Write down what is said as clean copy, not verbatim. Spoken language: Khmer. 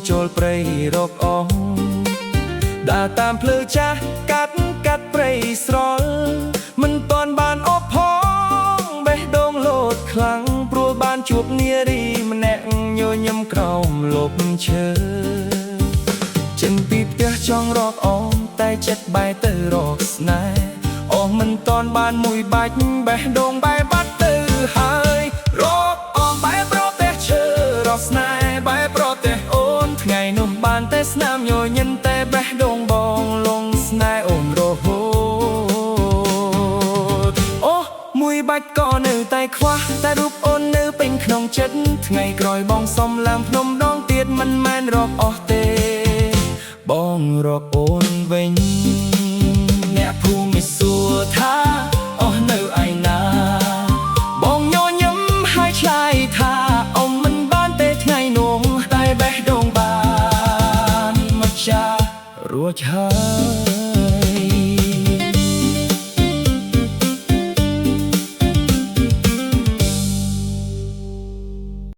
ចូលព្រៃរកអងដើរតាមភ្លឺចាស់កាត់ព្រៃស្រល់មិនទាន់បានអបផងបេះដូងលោតខ្លាំងព្រោះបានជួបនារីម្នាក់ញញឹមក្រោមលប់ឈើចេញពីផ្ទះចង់រកអងតែចិត្តបែរទៅរកស្នេហ៍អស់មិនទាន់បានមួយបាច់បេះដូងបែរបាត់ទៅហើយរកអងបែរប្រទេសឈើរកស្នេហ៍បែរប្រទេសអូនថ្ងៃនោះបានតែស្នាមញញឹមតែបេះដូងបងលងស្នេហ៍អូនរហូតអូមួយបាច់ក៏នៅតែខ្វះតែរូបអូននៅពេញក្នុងចិត្តថ្ងៃក្រោយបងសុំឡើងភ្នំដងទៀតមិនមែនរកអស់ទេបងរកអូនវិញអ្នកភូមិសួរថាអស់នៅឯណាបងញញឹមហើយឆ្លើយថាអ៊ំមិនបានទេថ្ងៃនោះតែបេះដូងបានមកចារួចហើយ